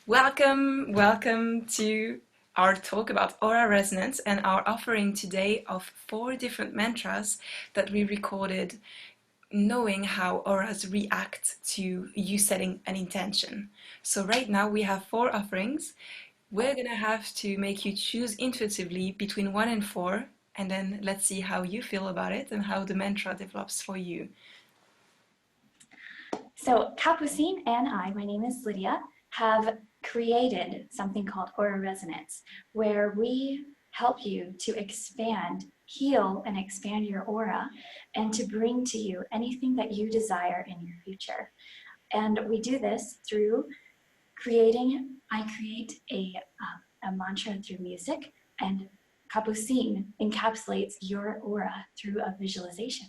Welcome to our talk about aura resonance and our offering today of 4 different mantras that we recorded knowing how auras react to you setting an intention. So right now we have 4 offerings. We're gonna have to make you choose intuitively between 1 and 4, and then let's see how you feel about it and how the mantra develops for you. So Capucine and I, my name is Lydia, have created something called aura resonance, where we help you to expand, heal, and expand your aura, and to bring to you anything that you desire in your future. And we do this through I create a mantra through music, and Capucine encapsulates your aura through a visualization.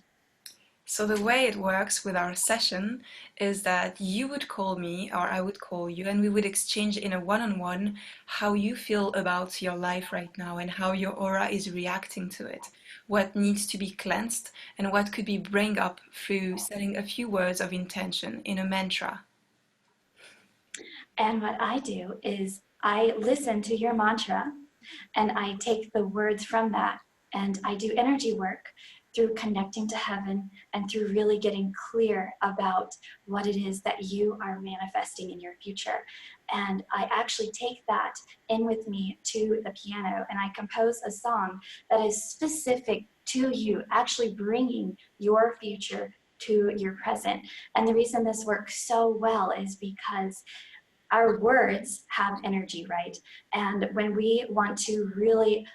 So the way it works with our session is that you would call me or I would call you, and we would exchange in a one-on-one how you feel about your life right now and how your aura is reacting to it, what needs to be cleansed and what could be bring up through setting a few words of intention in a mantra. And what I do is I listen to your mantra and I take the words from that and I do energy work through connecting to heaven and through really getting clear about what it is that you are manifesting in your future. And I actually take that in with me to the piano and I compose a song that is specific to you, actually bringing your future to your present. And the reason this works so well is because our words have energy, right? And when we want to really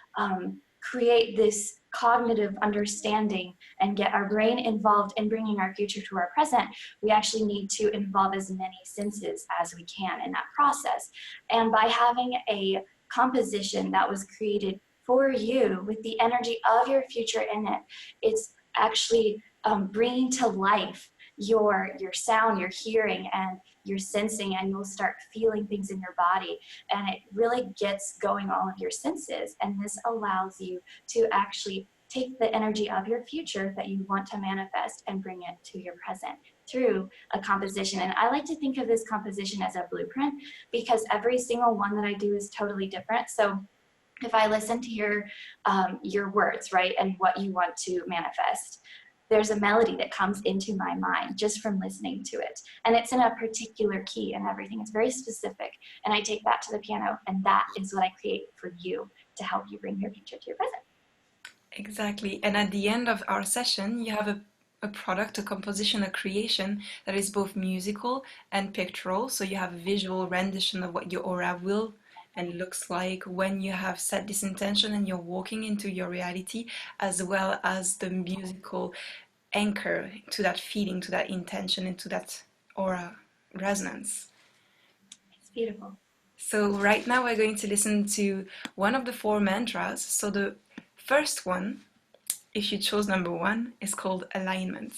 create this cognitive understanding and get our brain involved in bringing our future to our present, we actually need to involve as many senses as we can in that process. And by having a composition that was created for you with the energy of your future in it, it's actually bringing to life your sound, your hearing, and your sensing, and you'll start feeling things in your body, and it really gets going all of your senses. And this allows you to actually take the energy of your future that you want to manifest and bring it to your present through a composition. And I like to think of this composition as a blueprint because every single one that I do is totally different. So if I listen to your words, right, and what you want to manifest, there's a melody that comes into my mind just from listening to it. And it's in a particular key and everything. It's very specific. And I take that to the piano, and that is what I create for you to help you bring your future to your present. Exactly. And at the end of our session, you have a product, a composition, a creation that is both musical and pictorial. So you have a visual rendition of what your aura will and looks like when you have set this intention and you're walking into your reality, as well as the musical anchor to that feeling, to that intention, and to that aura resonance. It's beautiful. So right now we're going to listen to one of the 4 mantras. So the first one, if you chose number 1, is called alignment.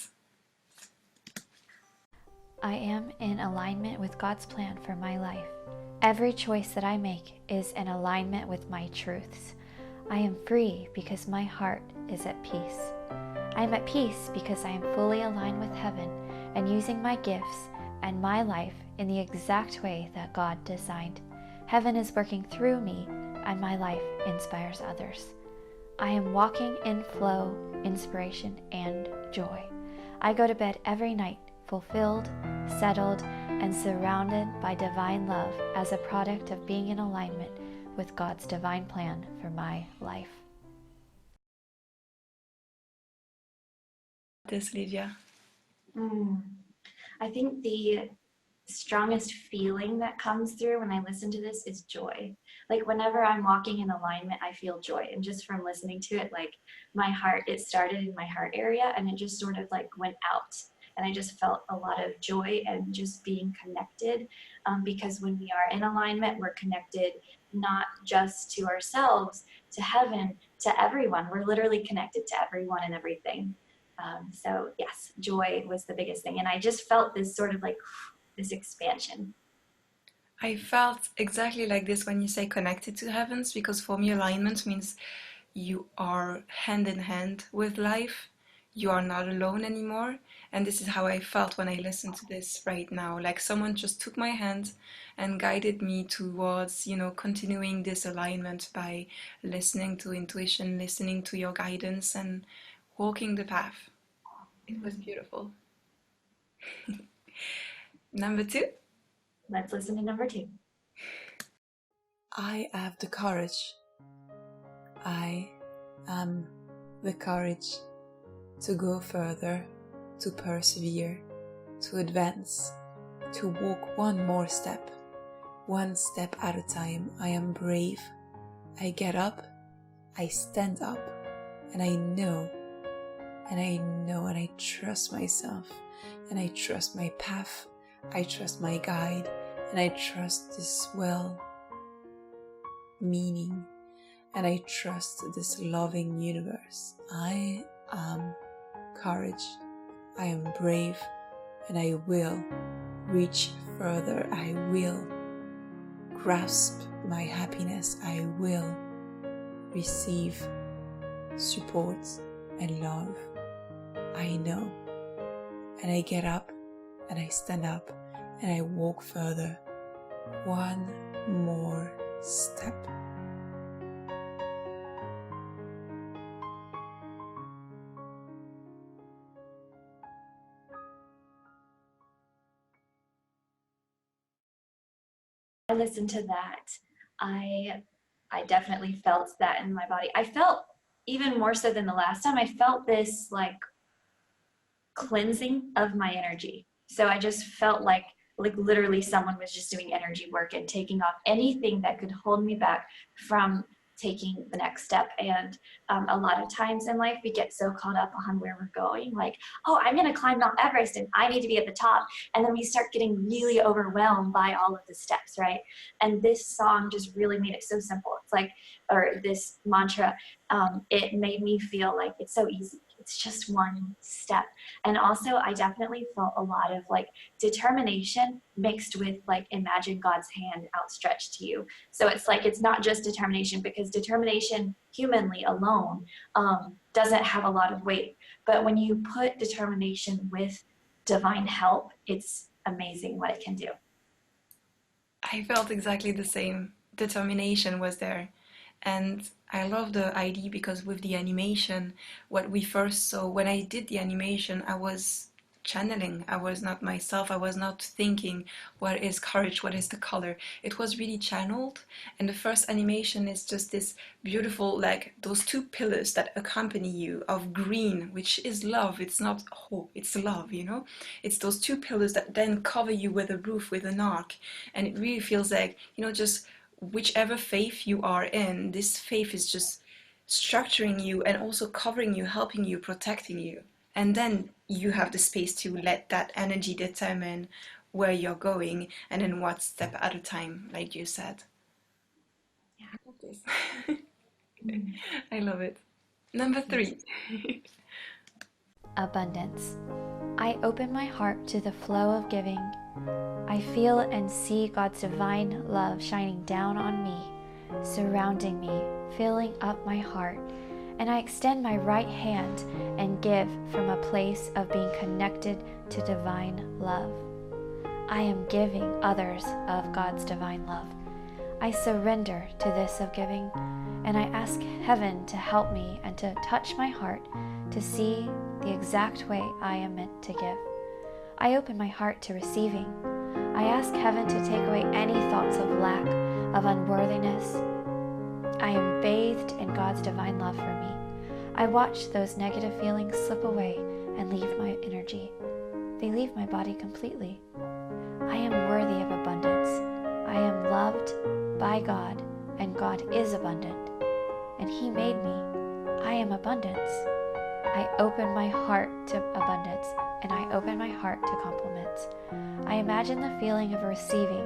I am in alignment with God's plan for my life. Every choice that I make is in alignment with my truths. I am free because my heart is at peace. I am at peace because I am fully aligned with heaven and using my gifts and my life in the exact way that God designed. Heaven is working through me and my life inspires others. I am walking in flow, inspiration, and joy. I go to bed every night fulfilled, settled, and surrounded by divine love as a product of being in alignment with God's divine plan for my life. This, Lydia. I think the strongest feeling that comes through when I listen to this is joy. Like whenever I'm walking in alignment, I feel joy. And just from listening to it, like my heart, it started in my heart area and it just sort of like went out. And I just felt a lot of joy and just being connected because when we are in alignment, we're connected not just to ourselves, to heaven, to everyone. We're literally connected to everyone and everything. So yes, joy was the biggest thing. And I just felt this sort of like this expansion. I felt exactly like this when you say connected to heavens, because for me alignment means you are hand in hand with life. you are not alone anymore. And this is how I felt when I listened to this right now. Like someone just took my hand and guided me towards, continuing this alignment by listening to intuition, listening to your guidance, and walking the path. It was beautiful. Number 2. Let's listen to number 2. I have the courage. I am the courage to go further, to persevere, to advance, to walk one more step, one step at a time. I am brave. I get up, I stand up, and I know, and I trust myself, and I trust my path, I trust my guide, and I trust this meaning, and I trust this loving universe. I am courage. I am brave, and I will reach further. I will grasp my happiness. I will receive support and love. I know. And I get up, and I stand up, and I walk further. One more step. I listened to that. I definitely felt that in my body. I felt even more so than the last time. I felt this like cleansing of my energy. So I just felt like literally someone was just doing energy work and taking off anything that could hold me back from taking the next step. And a lot of times in life we get so caught up on where we're going, like, oh, I'm going to climb Mount Everest and I need to be at the top, and then we start getting really overwhelmed by all of the steps, right? And this song just really made it so simple. It's like, or this mantra, it made me feel like it's so easy. It's just one step. And also I definitely felt a lot of like determination mixed with like imagine God's hand outstretched to you. So it's like, it's not just determination, because determination humanly alone doesn't have a lot of weight. But when you put determination with divine help, it's amazing what it can do. I felt exactly the same. Determination was there. And I love the idea because with the animation, what we first saw, when I did the animation, I was channeling. I was not myself. I was not thinking, what is courage? What is the color? It was really channeled. And the first animation is just this beautiful, like those two pillars that accompany you of green, which is love. It's not hope, it's love, It's those two pillars that then cover you with a roof, with an arc. And it really feels like, just whichever faith you are in, this faith is just structuring you and also covering you, helping you, protecting you. And then you have the space to let that energy determine where you're going and then one step at a time, like you said. Yeah. I love this. I love it. Number 3. Abundance. I open my heart to the flow of giving. I feel and see God's divine love shining down on me, surrounding me, filling up my heart, and I extend my right hand and give from a place of being connected to divine love. I am giving others of God's divine love. I surrender to this of giving, and I ask heaven to help me and to touch my heart to see the exact way I am meant to give. I open my heart to receiving. I ask heaven to take away any thoughts of lack, of unworthiness. I am bathed in God's divine love for me. I watch those negative feelings slip away and leave my energy. They leave my body completely. I am worthy of abundance. I am loved by God, and God is abundant, and He made me. I am abundance. I open my heart to abundance, and I open my heart to compliments. I imagine the feeling of receiving.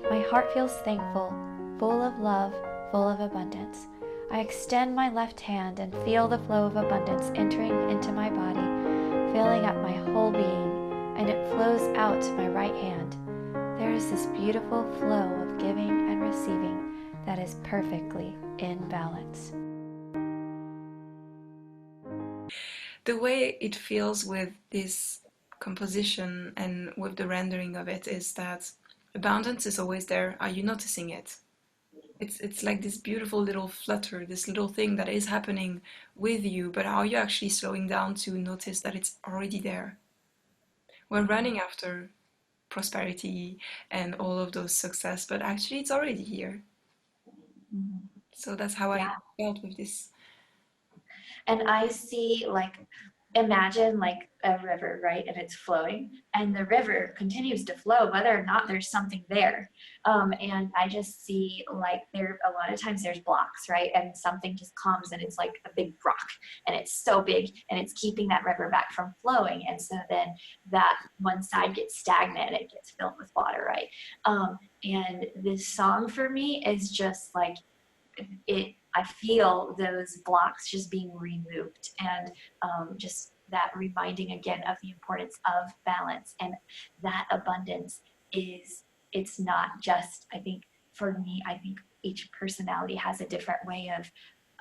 My heart feels thankful, full of love, full of abundance. I extend my left hand and feel the flow of abundance entering into my body, filling up my whole being, and it flows out to my right hand. There is this beautiful flow of giving and receiving that is perfectly in balance. The way it feels with this composition and with the rendering of it is that abundance is always there. Are you noticing it? It's like this beautiful little flutter, this little thing that is happening with you, but are you actually slowing down to notice that it's already there? We're running after prosperity and all of those success, but actually it's already here. Mhm. So that's how I Yeah. felt with this. And I see, like, imagine like a river, right? And it's flowing, and the river continues to flow, whether or not there's something there. And I just see, like, there, a lot of times there's blocks, right? And something just comes and it's like a big rock, and it's so big and it's keeping that river back from flowing. And so then that one side gets stagnant and it gets filled with water, right? And this song for me is just like, it, I feel those blocks just being removed, and just that reminding again of the importance of balance, and that abundance is, it's not just, I think, for me, I think each personality has a different way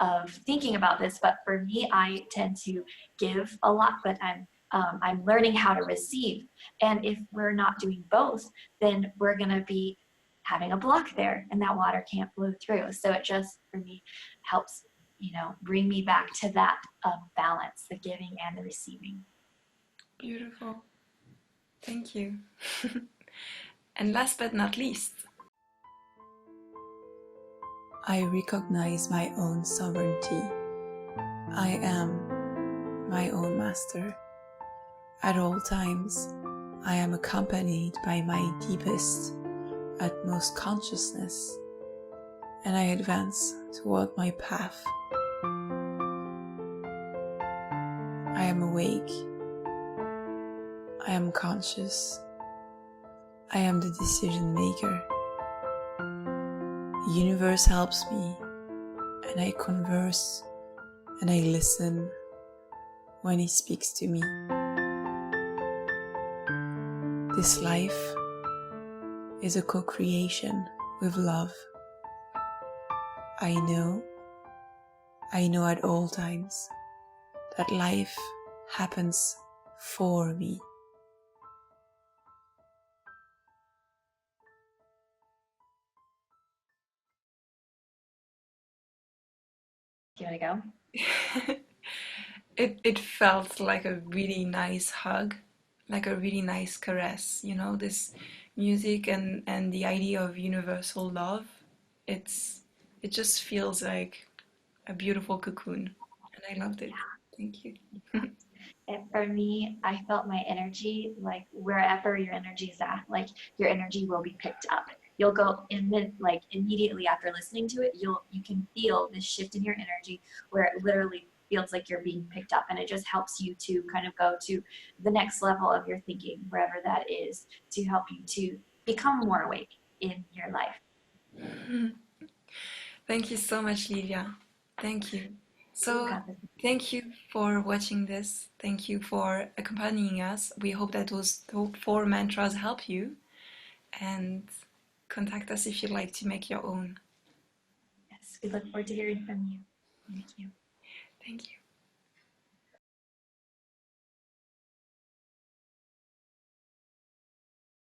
of thinking about this, but for me, I tend to give a lot, but I'm learning how to receive. And if we're not doing both, then we're going to be having a block there, and that water can't flow through. So it just, for me, helps, bring me back to that balance, the giving and the receiving. Beautiful. Thank you. And last but not least, I recognize my own sovereignty. I am my own master. At all times, I am accompanied by my deepest, utmost consciousness, and I advance toward my path. I am awake. I am conscious. I am the decision maker. The universe helps me, and I converse and I listen when he speaks to me. This life is a co-creation with love. I know at all times that life happens for me. Do you want to go? It felt like a really nice hug, like a really nice caress, this music and the idea of universal love. It just feels like a beautiful cocoon, and I loved it. Thank you. And for me, I felt my energy, like wherever your energy is at, like your energy will be picked up. You'll go in the, like immediately after listening to it, you can feel this shift in your energy where it literally feels like you're being picked up, and it just helps you to kind of go to the next level of your thinking, wherever that is, to help you to become more awake in your life. Thank you so much, Lydia. Thank you. You So, got this. thank you for watching this. Thank you for accompanying us. We hope that those four mantras help you, and contact us if you'd like to make your own. Yes, we look forward to hearing from you. Thank you. Thank you.